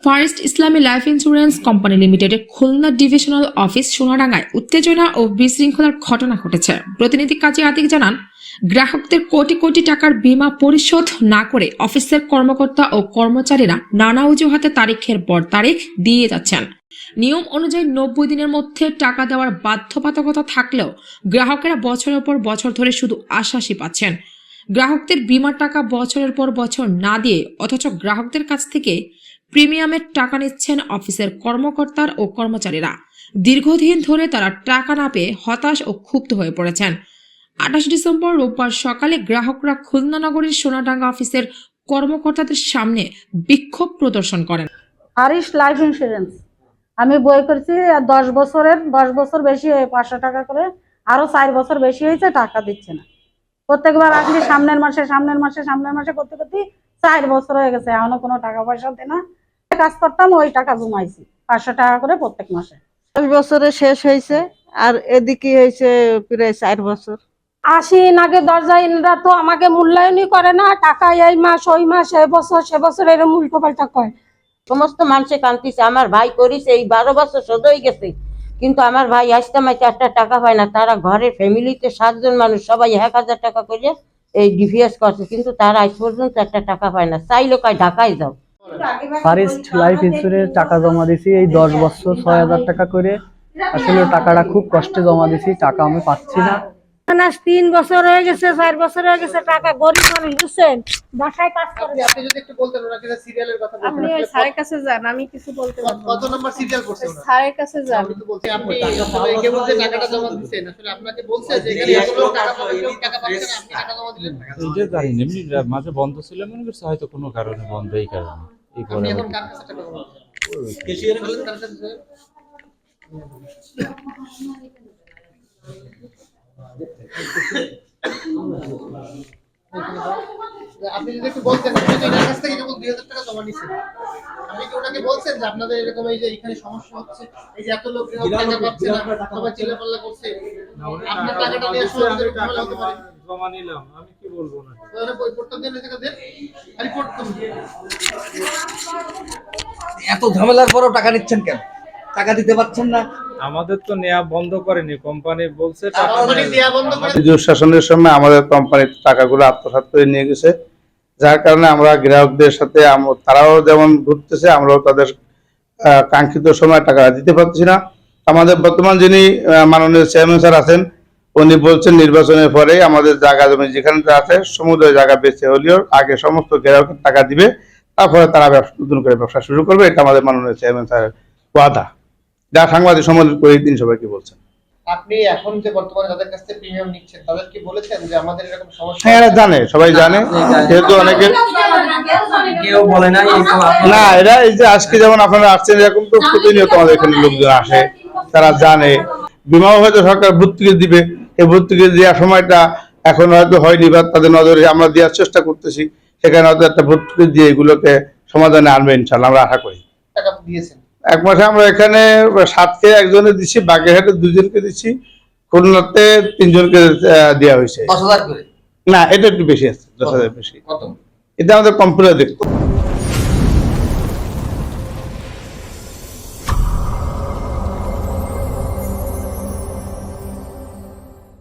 First ইসলামী life insurance company লিমিটেডের Khulna divisional office সোনাডাঙ্গায় উত্তেজনা ও বিশৃঙ্খলার ঘটনা ঘটেছে। প্রতিনিধি কাজী আতিক জানান, গ্রাহকদের কোটি কোটি টাকার বীমা পরিশোধ না করে অফিসের কর্মকর্তা ও কর্মচারীরা নানা অজুহাতে তারিখের পর তারিখ দিয়ে যাচ্ছেন। নিয়ম অনুযায়ী 90 দিনের মধ্যে টাকা দেওয়ার বাধ্যবাধকতা থাকলেও গ্রাহকেরা বছরের পর বছর ধরে শুধু আশ্বাসই পাচ্ছেন। গ্রাহকদের বীমার টাকা বছরের পর বছর না দিয়ে অথচ গ্রাহকদের কাছ থেকে প্রিমিয়ামের টাকা নিচ্ছেন অফিসের কর্মকর্তা ও কর্মচারীরা। দীর্ঘদিন ধরে তারা টাকা না পেয়ে হতাশ ও ক্ষুব্ধ হয়ে পড়েছেন। 28 ডিসেম্বর রোববার সকালে গ্রাহকরা খুলনা নগরীর সোনাডাঙ্গা অফিসের কর্মকর্তাদের সামনে বিক্ষোভ প্রদর্শন করেন। ফারিস লাইফ ইন্স্যুরেন্স আমি বই করছি 10 বছর বেশি হয়ে 500 টাকা করে, আরো 4 বছর বেশি হয়েছে, টাকা দিচ্ছে না। প্রত্যেকবার আসলে সামনের মাসে করতে করতে 4 বছর হয়ে গেছে, এখনো কোনো টাকা পয়সা দেয় না। কাজ করতাম, ওই টাকা জমাইছি 500 টাকা করে প্রত্যেক মাসে। 10 বছরে শেষ হয়েছে, আর এদিকে হয়েছে প্রায় 4 বছর। আসিন আগে দরজাইনরা তো আমাকে মূল্যায়নই করে না, টাকা এই মাস ওই মাস সে বছর এরকম উল্টো পাল্টা কয়। সমস্ত মানুষে কান্দিছে, আমার ভাই করিছে এই 12 বছর শোধ হয়ে গেছে, কিন্তু আমার ভাই আসতে মাইতে একটা টাকা পায় না। তারা ঘরের ফ্যামিলিতে 7 জন মানুষ, সবাই 1000 টাকা করে এই ডিভিএস করছে, কিন্তু তারা আজ পর্যন্ত একটা টাকা পায় না। চাইলো কয় ঢাকায় যাও। ফার্স্ট লাইফ ইন্স্যুরেন্স টাকা জমা দিছি এই 10 বছর 6000 টাকা করে। আসলে টাকাটা খুব কষ্টে জমা দিছি, টাকা আমি পাচ্ছি না। 3 বছর হয়ে গেছে, 4 বছর হয়ে গেছে, টাকা গরিব মানুষ বুঝছেন, বাসায় কাজ করে। আপনি যদি একটু বলতেন ওনাকে সিরিয়ালের কথা বলতেন। আপনি ওই স্যারের কাছে যান, আমি কিছু বলতে পারবো না। কত নাম্বার সিরিয়াল করছেন ওরা? স্যারের কাছে যান। আমি তো বলছি আপনি আসলে একে বলতে টাকাটা জমা দিবেন, আসলে আপনাকে বলছে যে এখানে এত লোক টাকা পাবে, কেউ টাকা পাচ্ছে না, আপনি টাকা জমা দিলেন। এই যে জানি এমনি মাঝে বন্ধ ছিল, মনে করছে হয়তো কোনো কারণে বন্ধ, এই কারণে এই আপনি করে এখন কার কাছে টাকা জমা দিবেন? ক্যাশিয়ারের কার কাছে? আপনি যদি একটু বলতেন, আপনি তো এর কাছ থেকে কেবল 2000 টাকা জমা নিছেন, আপনি কি ওনাকে বলছেন যে আপনাদের এরকম এই যে এখানে সমস্যা হচ্ছে, এই যে এত লোক টাকা পাচ্ছে না, সবাই চিল্লাপাল্লা করছে, আপনার টাকাটা নিয়ে আসলে আমাদের ঝামেলা হতে পারে? জমা নিলাম, আমি কি বলবো না। তাহলে বই পড়তে দেন, টাকা দেন, রিপোর্ট করুন। এত ঝামেলার পরও টাকা নিচ্ছেন কেন? টাকা দিতে পারছেন না? আমাদের তো নেওয়া বন্ধ করেনি, কোম্পানি বলছে টাকা কোম্পানি দেয়া বন্ধ করে শাসনের সময় আমাদের কোম্পানির টাকাগুলো আত্মসাৎ করে নিয়ে গেছে, যার কারণে আমরা গ্রাহকদের সাথে তারাও যেমন ঘুরতেছে, আমরাও তাদের কাঙ্ক্ষিত সময় টাকা দিতে পারছি না। আমাদের বর্তমান যিনি মাননীয় চেয়ারম্যান স্যার আছেন, উনি বলছেন নির্বাচনের পরে আমাদের জায়গা জমি যেখানে আছে সমুদ্র জায়গা বেঁচে হলেও আগে সমস্ত গ্রাহকের টাকা দিবে, তারপরে তারা নতুন করে ব্যবসা শুরু করবে। এটা আমাদের মাননীয় চেয়ারম্যান স্যারের ওয়াদা, যা সাংবাদিক সম্মেলন করে দিন সবাইকে বলছেন। আপনি এখন যে বর্তমানে যাদের কাছ থেকে প্রিমিয়াম নিচ্ছেন তাদের কি বলেছেন যে আমাদের এরকম সমস্যা? হ্যাঁ, এরা জানে, সবাই জানে, যেহেতু অনেকে কেউ বলে না। না, এরা এই যে আজকে যেমন আপনারা আসছেন, এরকম তো প্রতিনিয়ত আমাদের এখানে লোকজন আসে, তারা জানে। বিমাও হয়তো সরকার ভর্তুকি দিবে, এই ভর্তুকি দেওয়ার সময়টা এখন হয়তো হয়নি বা তাদের নজরে আমরা দেওয়ার চেষ্টা করতেছি, সেখানে হয়তো একটা ভর্তুকি দিয়ে এগুলোকে সমাধানে আনবে ইনশাল্লাহ, আমরা আশা করি। টাকা দিয়েছেন? এক মাসে আমরা এখানে 7কে একজনে দিচ্ছি, বাগেরহাটে 2 জনকে দিচ্ছি, খুলনাতে 3 জনকে দেওয়া হয়েছে। 10,000 করে? না, এটা একটু বেশি আছে, 10,000 বেশি। কত? এটা আমাদের কম্পিউটার দেখতো।